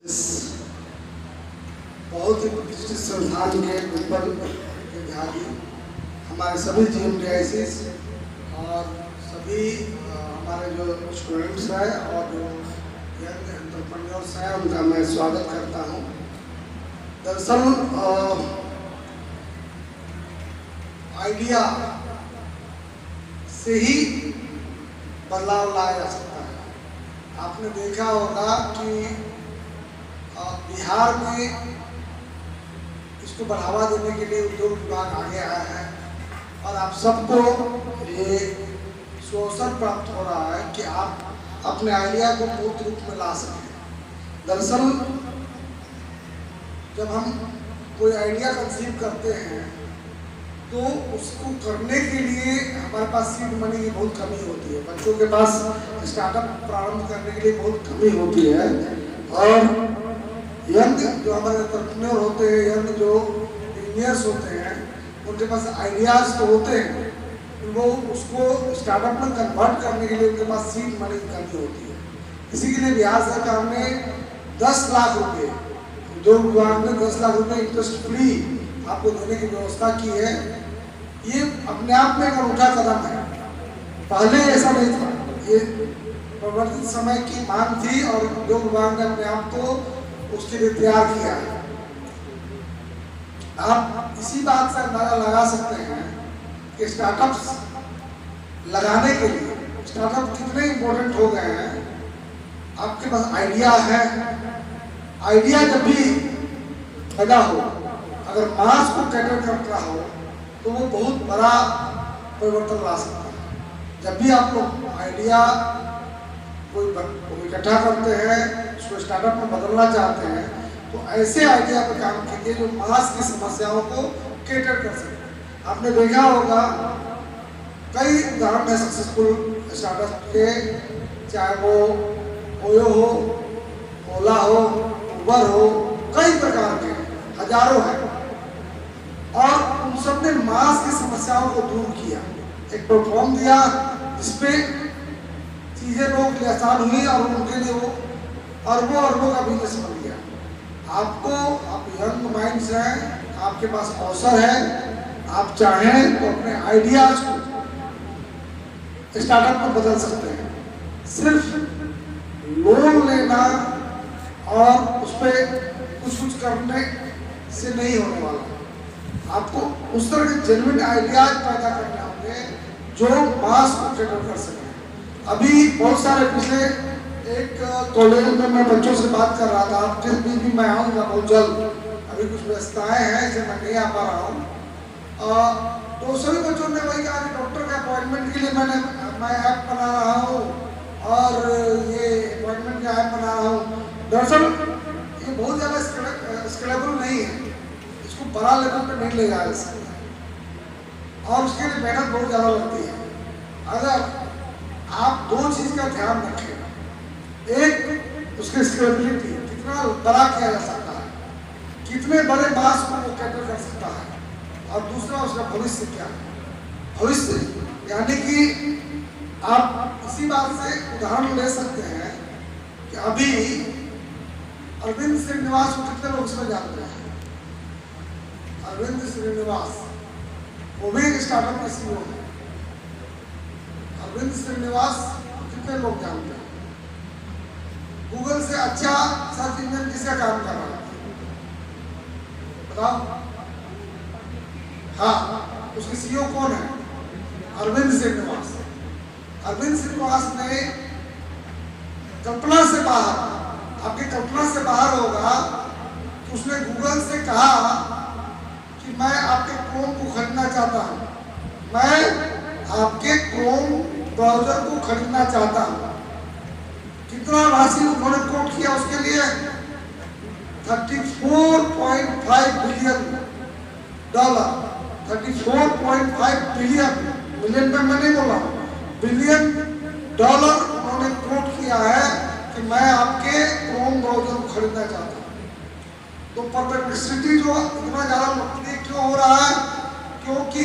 इस बहुत ही प्रतिष्ठित संस्थान के प्रिंसिपल विद्यार्थी, हमारे सभी GMTICs और सभी हमारे जो स्टूडेंट्स हैं और जो यंग एंटरप्रेन्योर्स हैं, उनका मैं स्वागत करता हूं। दरअसल आइडिया से ही बदलाव लाया जा सकता है। आपने देखा होगा कि बिहार में इसको बढ़ावा देने के लिए उद्योग विभाग आगे आया है और आप सबको ये अवसर प्राप्त हो रहा है कि आप अपने आइडिया को मूर्त रूप में ला सकें। दरअसल जब हम कोई आइडिया कंसीव करते हैं तो उसको करने के लिए हमारे पास सीड मनी की बहुत कमी होती है। बच्चों के पास स्टार्टअप प्रारंभ करने के लिए बहुत कमी होती है और यंग जो हमारे एंटरप्रेन्योर होते हैं, यंग जो इंजीनियर्स होते हैं, उनके पास आइडियाज़ तो होते हैं, वो उसको स्टार्टअप में कन्वर्ट करने के लिए उनके पास सीड मनी की कमी होती है। इसी के लिए बिहार सरकार ने 10 लाख रुपये, उद्योग विभाग ने 10 लाख रुपये इंटरेस्ट फ्री आपको देने की व्यवस्था की है। ये अपने आप में एक अनूठा कदम है। पहले ऐसा नहीं था, ये परिवर्तित समय की मांग थी और उद्योग विभाग ने अपने आप को उसके लिए तैयार किया है। आप इसी बात से अंदाजा लगा सकते हैं कि स्टार्टअप्स लगाने के लिए स्टार्टअप कितने इम्पोर्टेंट हो गए हैं। आपके पास आइडिया है, आइडिया जब भी पैदा हो, अगर मास को कैटर करता हो तो वो बहुत बड़ा परिवर्तन ला सकता है। जब भी आप लोग आइडिया कोई इकट्ठा करते हैं, उसको स्टार्टअप में बदलना चाहते हैं, तो ऐसे आइडिया पर काम कीजिए जो मास की समस्याओं को कैटर कर सके। आपने देखा होगा कई उदाहरण है सक्सेसफुल स्टार्टअप के, चाहे वो ओयो हो, ओला हो, उबर हो, कई प्रकार के हजारों हैं और उन सब ने मास की समस्याओं को दूर किया, एक प्लेटफॉर्म दिया जिसपे चीजें लोगों के लिए आसान हुई और उनके लिए वो अरबों का बिजनेस बन गया। आपको, आप यंग माइंड्स हैं, आपके पास अवसर है, आप चाहें तो अपने आइडियाज को स्टार्टअप में बदल सकते हैं। सिर्फ लोन लेना और उस पर कुछ करने से नहीं होने वाला। आपको उस तरह के जेन्युइन आइडियाज पैदा करने होंगे जो मास को कैटर कर सके। अभी बहुत सारे पिछले एक कॉलेज में मैं बच्चों से बात कर रहा था, जिस बीच भी मैं आऊँगा बहुत जल्द, अभी कुछ व्यस्तताएं हैं इसलिए मैं नहीं आ पा रहा हूँ। तो सभी बच्चों ने वही कहा कि डॉक्टर के अपॉइंटमेंट के लिए मैं ऐप बना रहा हूँ और ये अपॉइंटमेंट का ऐप बना रहा हूँ। दरअसल ये बहुत ज़्यादा स्केलेबल नहीं है, इसको बड़ा लेवल पे नहीं ले जा सकते और उसके लिए मेहनत बहुत ज़्यादा लगती है। अगर आप दो चीज़ का ध्यान रखें, एक उसकी स्केलेबिलिटी, कितना बड़ा किया जा सकता है, कितने बड़े मास को वो कैटर कर सकता है, और दूसरा उसका भविष्य क्या है। भविष्य यानी कि आप इसी बात से उदाहरण ले सकते हैं कि अभी अरविंद श्रीनिवास को कितने लोग इसमें जानते हैं। अरविंद श्रीनिवास वो भी एक स्टार्टअप के CEO है। अरविंद श्रीनिवास कितने लोग जानते हैं। गूगल से अच्छा सर्च इंजन किसका काम कर रहा है बताओ। हाँ, उसके CEO कौन है? अरविंद श्रीनिवास। अरविंद श्रीनिवास ने कल्पना से बाहर, आपकी कल्पना से बाहर होगा कि उसने गूगल से कहा कि मैं आपके क्रोम को खरीदना चाहता हूँ, मैं आपके क्रोम ब्राउजर को खरीदना चाहता हूँ। कितना राशि उन्होंने कोट किया उसके लिए? $34.5 बिलियन। 34.5 बिलियन, मिलियन में मैं नहीं बोला, बिलियन डॉलर उन्होंने कोट किया है कि मैं आपके क्रोम ब्राउजर को खरीदना चाहता हूँ। तो परप्लेक्सिटी जो इतना ज़्यादा लोकप्रिय क्यों हो रहा है? क्योंकि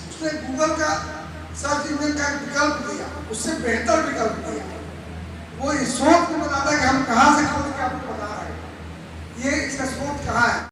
उसने गूगल का सर्च इंजन का विकल्प दिया, उससे बेहतर विकल्प दिया।